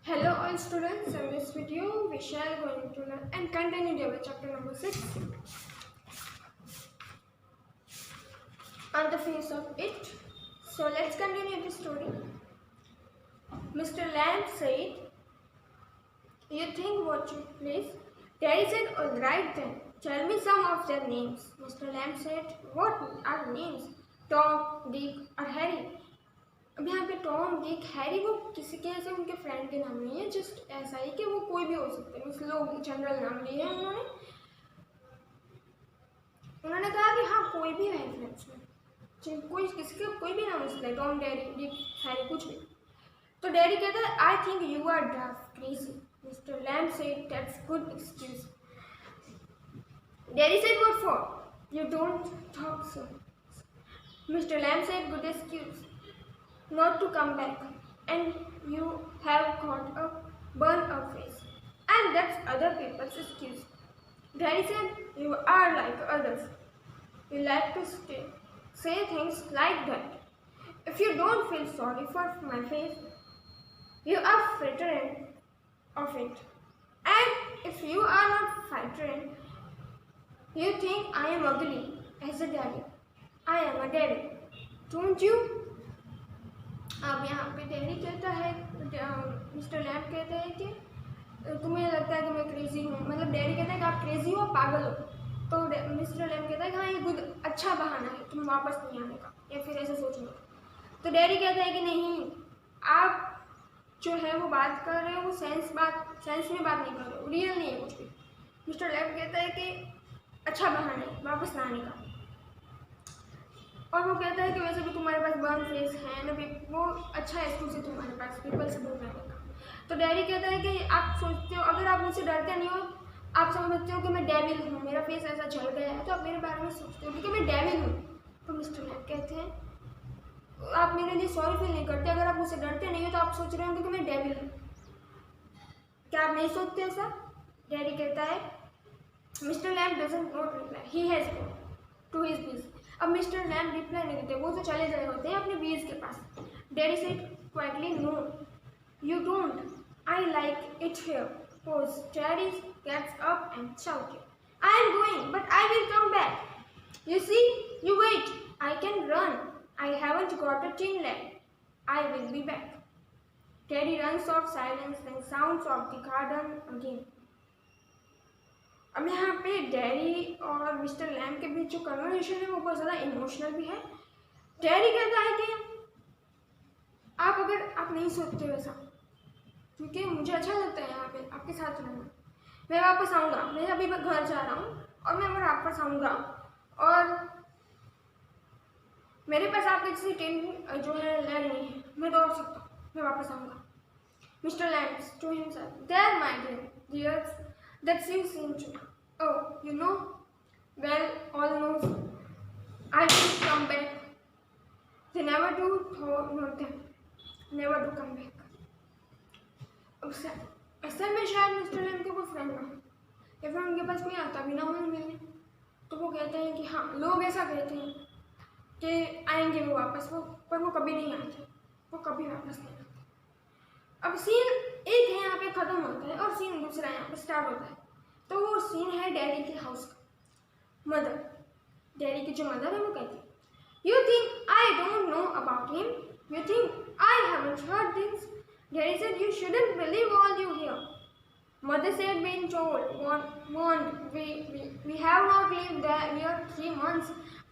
Hello all students, in this video we shall going to learn and continue our chapter number 6 on the face of it. So let's continue the story. Mr. Lamb said, "You think what you please." Daddy said, "All right then, tell me some of their names." Mr. Lamb said, "What are the names? Tom, Dick और Harry." अब यहाँ पे Tom, Dick, Harry वो किसी के ऐसे उनके friend के नाम नहीं है, जस्ट ऐसा ही कि वो कोई भी हो सकते हैं, इसलिए लोग जनरल नाम लिए हैं उन्होंने कहा कि हाँ कोई भी है फ्रेंड्स में, कोई किसी का कोई भी नाम हो सकता है, टॉम, डैडी, डिक, हैरी, कुछ भी। तो डैडी कहता है, "I think you are draft crazy." Mister Lamb said, "that's good excuse." Daddy said, "what for? You don't talk so." Mister Lamb said, "good excuse not to come back, and you have got a burn up face, and that's other people's excuse." Daddy said, "You are like others. You like to say things like that. If you don't feel sorry for my face, you are frightened of it. And if you are not frightened, you think I am ugly as a daddy. I am a daddy. Don't you?" अब यहाँ पे daddy कहता है, mister lamb कहते हैं कि तुम्हें लगता है कि मैं क्रेजी हूँ, मतलब डैडी कहता है कि आप क्रेजी हो, पागल हो। तो मिस्टर लैम्ब कहता है कि हाँ ये गुड अच्छा बहाना है तुम वापस नहीं आने का या फिर ऐसे सोचने का। तो डैडी कहता है कि नहीं, आप जो है वो बात कर रहे हो वो सेंस में बात नहीं कर रहे हो, रियल नहीं है कुछ भी। मिस्टर लैम्ब कहता है कि अच्छा बहाना है वापस ना आने का, और वो कहता है कि वैसे भी तुम्हारे पास बर्न फेस है ना, वो अच्छा एक्सक्यूज है तुम्हारे पास पीपल से दूर रहने का। तो डैडी कहता है कि आप सोचते हो, अगर आप मुझसे डरते नहीं हो, आप समझते हो कि मैं डेविल हूँ, मेरा फेस ऐसा जल गया है, तो आप मेरे बारे में सोचते हो कि मैं डेविल हूँ। तो मिस्टर लैम्ब कहते हैं, आप मेरे लिए सॉरी फील नहीं करते, अगर आप मुझसे डरते नहीं हो तो आप सोच रहे होंगे कि मैं डेविल हूँ, क्या आप नहीं सोचते ऐसा? डैडी कहता है, mister Lamb doesn't not reply, he has gone to his bees. अब मिस्टर लैम्ब रिप्लाई नहीं देते, वो तो चले गए होते हैं अपने बीज के पास। Daddy said quietly, "no you don't, I like it here." Pose daddy gets up and shouted, "I am going, but I will come back. You see, you wait, I can run. I haven't got a tin leg. I will be back." Daddy runs off, silence, then sounds of the garden again. अब यहाँ पे daddy और mister lamb के बीच जो conversation है वो बहुत ज़्यादा इमोशनल भी है। डैडी कहता है कि आप नहीं सोचते वैसा, क्योंकि मुझे अच्छा लगता है यहाँ पे आपके साथ रहना, मैं वापस आऊँगा, मैं अभी घर जा रहा हूँ और मैं वापस आऊँगा, और मेरे पास आपके जैसी टीम जो है लैंड नहीं है, मैं दौड़ सकता हूँ, मैं वापस आऊँगा। Mister Lamb to himself, "there my dear, that seems to. Oh, you know, well, almost. I will come back. They never do, not them. Never do come back." असल में शायद मिस्टर लैम्ब के कोई फ्रेंड ना हो, या फिर उनके पास कोई आता भी ना हो मिलने, तो वो कहते हैं कि हाँ, लोग ऐसा कहते हैं कि आएंगे वो वापस, पर वो कभी नहीं आते, वो कभी वापस नहीं आते। अब सीन एक है यहाँ पे ख़त्म होता है और सीन दूसरा यहाँ पे स्टार्ट होता है। तो वो सीन है डैडी के हाउस का। मदर, डैडी की जो मदर है वो कहती है, "you think I don't know about him? You think I haven't heard things?" Daddy said, "you shouldn't believe all you hear." Mother said, "been told, warned, we have not lived there here 3 months,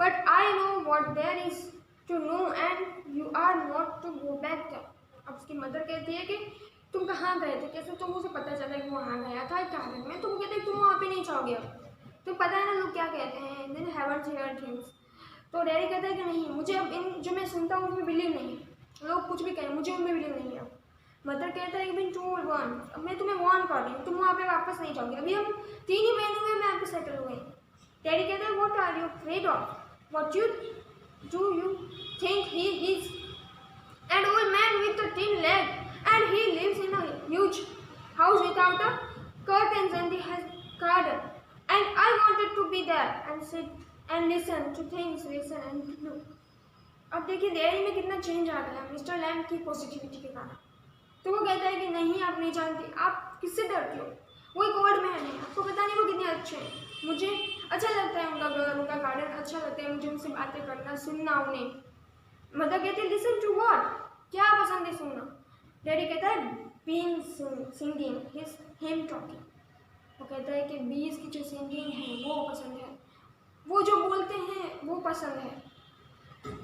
but I know what there is to know, and you are not to go back there." अब उसकी mother कहती है कि तुम कहाँ गए थे, कैसे तुम उसे पता चला कि वहाँ गया था गार्डन में? तो वो कहते हैं तुम वहाँ पे नहीं जाओगे, अब तो पता है ना लोग क्या कहते हैं, देन हैवंट हर्ड थिंग्स। तो डैडी कहता है कि नहीं, मुझे अब इन जो मैं सुनता हूँ उसमें बिलीव नहीं है, लोग कुछ भी कहें मुझे उनमें बिलीव नहीं है। अब मदर कहता है कि बिन टोल्ड वन, अब मैं तुम्हें वार्न कर रही हूँ, तुम वहाँ पे वापस नहीं जाओगे, अभी हम 3 ही महीने में यहाँ पे सेटल हुए हैं। डैडी कहता है, "what are you afraid of? What do you think he is? An old man with a tin leg, and he lives in a huge house without a curtains and he has garden, and I wanted to be there and sit and listen to things, listen and do." अब देखिए daddy में कितना change आ गया mister lamb की positivity के कारण। तो वो कहता है कि नहीं आप नहीं जानती, आप किससे डरती हो, वो एक ओल्ड मैन है, आपको पता नहीं वो कितने अच्छे हैं, मुझे अच्छा लगता है उनका घर, उनका गार्डन अच्छा लगता है, मुझे उनसे बातें करना, सुनना उन्हें। मदर कहती है लिसन टू व्हाट, क्या पसंद है सुनना। डैडी कहता है बीन सिंगिंग हिम टॉकिंग, वो कहता है कि बीज की जो सिंगिंग है वो पसंद है, वो जो बोलते हैं वो पसंद है,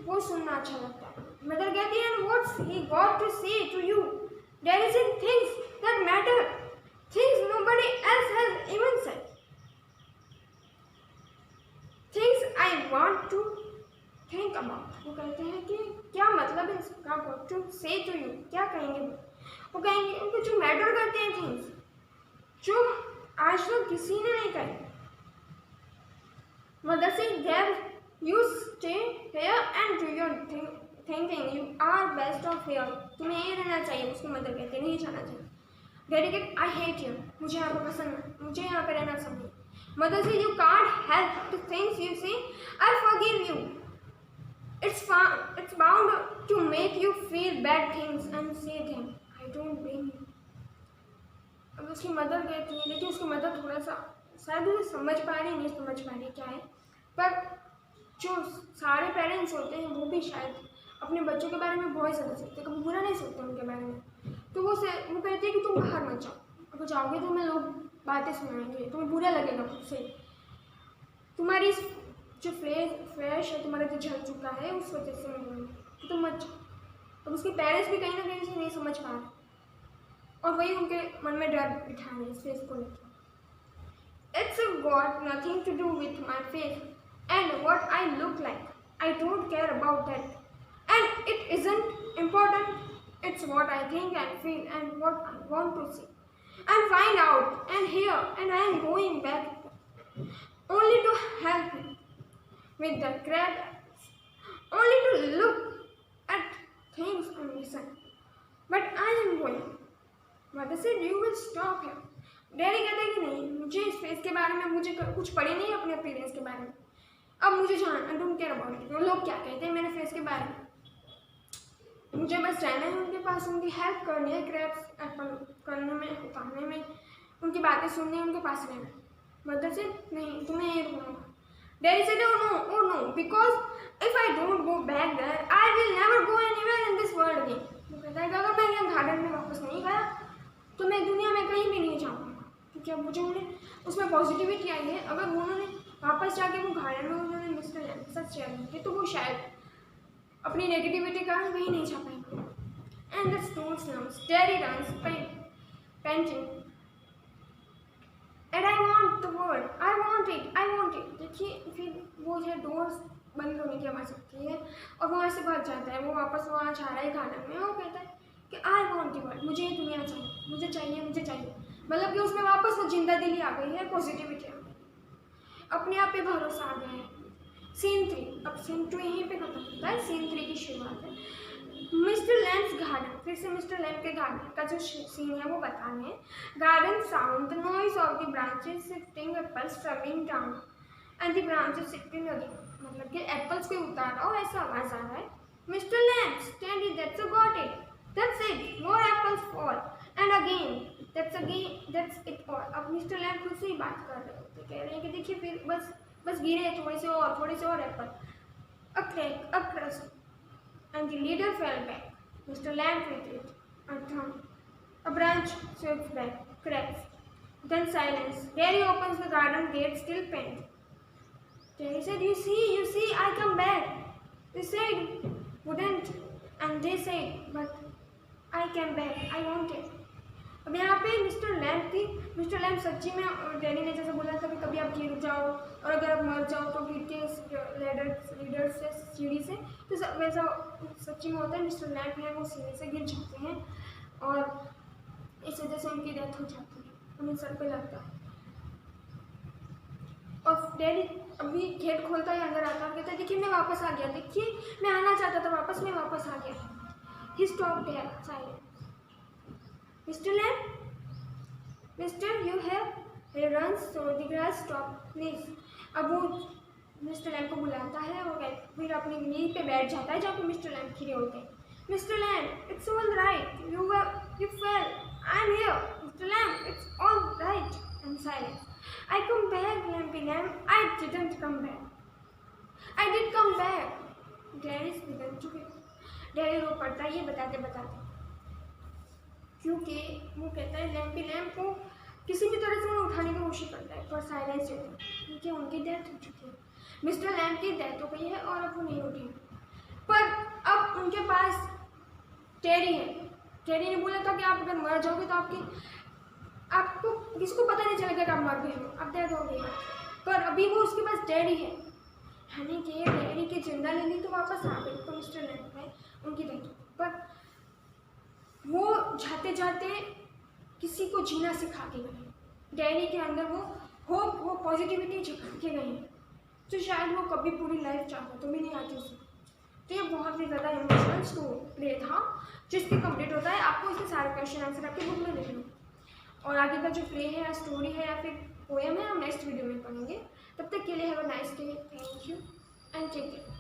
वो सुनना अच्छा लगता है। मदर कहती है what's he got to say to you. Daddy said things that matter, things nobody else has even said, things I want to think about. वो कहते हैं कि क्या मतलब है इसका, got to say to you, क्या कहेंगे वो कहेंगे उनको जो मैटर करते हैं थिंग्स, जो आज तक किसी ने नहीं कहे। Mother said there you stay here and do your thinking, you are best of here, तुम्हें यही रहना चाहिए। उसकी मदर कहते हैं नहीं जाना चाहिए। डैडी कहते आई हेट यू, मुझे यहाँ पर पसंद है, मुझे यहाँ पर रहना चाहिए। Mother say you can't help the things you say, I forgive you, it's bound to make you feel bad things and say them, I don't blame you। अब उसकी मदर कहती है, लेकिन उसकी मदर थोड़ा सा शायद उसे समझ पा रही नहीं समझ पा रही क्या है, पर जो सारे पेरेंट्स होते हैं वो भी शायद अपने बच्चों के बारे में बहुत ज़्यादा सोचते हैं, कभी बुरा नहीं सोचते उनके बारे में। तो वो कहती है कि तुम बाहर मत जाओ, अगर जाओगे तो तुम्हें लोग बातें सुनाएंगे, तुम्हें बुरा लगेगा उससे, तुम्हारी जो फ्लैश है तुम्हारा जो झड़ चुका है उस वजह से मैं बोलूँ तो तुम मत जाओ। अब उसके पेरेंट्स भी कहीं ना कहीं उसे नहीं समझ पा रहे, और वही उनके मन में डर बिठा रहे इस फेस को लेकर। It's got nothing to do with my face and what I look like. I don't care about that. And it isn't important. It's what I think and feel and what I want to see and find out and hear, and I am going back only to help him with the crabs, only to look at things and listen. But I am going. Mother said, you will stop him. Daddy कहते हैं कि नहीं, मुझे इस face के बारे में मुझे कुछ पढ़ी नहीं अपने अपीयरेंस के बारे में, अब मुझे जानना, डोंट केयर अबाउट इट, लोग क्या कहते हैं मेरे फेस के बारे में, मुझे बस रहना है उनके पास, उनकी हेल्प करनी है, क्रैप्स एप्पल करने में, उतारने में, उनकी बातें सुननी है, उनके पास रहना। मदर से नहीं, तुम्हें ये रुकना होगा। Daddy said oh no because if I don't go back there I will never go anywhere in this world again. वो कहता है कि अगर मैं यहाँ गार्डन में वापस नहीं गया तो मैं दुनिया में कहीं भी नहीं जाऊँगा, क्योंकि अब मुझे उन्हें उसमें पॉजिटिविटी आई है। अगर उन्होंने वापस जाके वो गार्डन में उन्होंने मिस्टर लैम के साथ शेयर किए तो वो शायद अपनी नेगेटिविटी का कहीं नहीं जा पाएंगे। And the stone slums, daddy runs painting and I want the world, I want it. देखिए फिर वो जो डोर्स बंद होने की आवाज़ आती है और वहाँ से भाग जाता है, वो वापस वहाँ जा रहा है गार्डन में, और कहता है कि आई वांट द वर्ल्ड, मुझे ये दुनिया चाहिए, मुझे चाहिए, मुझे चाहिए। मतलब कि उसमें वापस वो जिंदा दिली आ गई है, पॉजिटिविटी आ गई, अपने आप पे भरोसा आ गया है। सीन 3, अब सीन 2 यहीं पे खत्म होता है, सीन 3 की शुरुआत है। मिस्टर लैम्स गार्डन, फिर से मिस्टर लैम्प के गार्डन का जो सीन है वो बता रहे हैं। Garden sound the noise of the branches shifting, apples travelling down and the branches shifting again, मतलब कि एप्पल्स पे उतार रहा हो ऐसा आवाज़ आ रहा है। Mister lamp stand, that's got it, that's it, more apples fall and again that's it all. अब मिस्टर लैम्प खुद से ही बात कर रहे होते, कह रहे हैं कि देखिए फिर बस गिरे थोड़े से और Apple, a crack, a crust, and the leader fell back. Mr. Lamb retreated, a thumb, a branch swept back, cracks, then silence. Harry opens the garden gate, still pent. Harry said, you see, I come back. They said, wouldn't, and they said, but I came back, I wanted. अब यहाँ पे mister lamp सच्ची में, daddy ने जैसे बोला था कि कभी आप गिर जाओ और अगर आप मर जाओ तो गिर के लीडर से सीढ़ी से, तो वैसा सच्ची में होता है। मिस्टर लैम्प है वो सीढ़ी से गिर जाते हैं और इस वजह से उनकी डेथ हो जाती है, उन्हें सर पे लगता है। और डैडी अभी गेट खोलता है, अंदर आता है, कहता है देखिए मैं वापस आ गया, देखिए मैं आना चाहता था वापस, मैं वापस आ गया। He stopped there silent. Mr. Lamb, Mister, you have he runs so the grass stop, please। अब वो मिस्टर लैम्प को बुलाता है और फिर अपनी नींद पे बैठ जाता है जहाँ पे मिस्टर लैम्प खड़े होते हैं। Mr. Lamb, it's all right. You fell. I'm here. Mr. Lamb, it's all right. And silence. I come back, Lampy Lamb. I didn't come back. I did come back. Darius began to weep. Daddy रो पड़ता है ये बताते बताते, क्योंकि वो कहता है लैम्पी लैम्प को किसी भी तरह से उन्हें उठाने की कोशिश करता है, पर साइलेंस रहता है क्योंकि उनकी डेथ हो चुकी है। मिस्टर लैम्प की डेथ हो गई है और अब वो नहीं उठी, पर अब उनके पास टेरी है। टेरी ने बोला था कि आप अगर मर जाओगे तो आपको किसी को पता नहीं चलेगा कि आप मर गए हो, आप डेथ हो गई है। पर अभी वो उसके पास डैडी है, यानी कि डैडी की जिंदा लेनी तो वापस आ गई, तो मिस्टर लैम्प है उनकी डेथ। पर वो जाते जाते किसी को जीना सिखा के गए, डैडी के अंदर वो होप, वो पॉजिटिविटी झलक के गए हैं, तो शायद वो कभी पूरी लाइफ चाहता तो भी नहीं आती उसे। तो ये बहुत ही ज़्यादा इमोशनल स्टोरी प्ले था जिसके कंप्लीट होता है। आपको इसके सारे क्वेश्चन आंसर आपके बुक में लिख लो, और आगे का जो प्ले है या स्टोरी है या फिर पोएम है हम नेक्स्ट वीडियो में पढ़ेंगे। तब तक के लिए have a nice day, thank you and take care.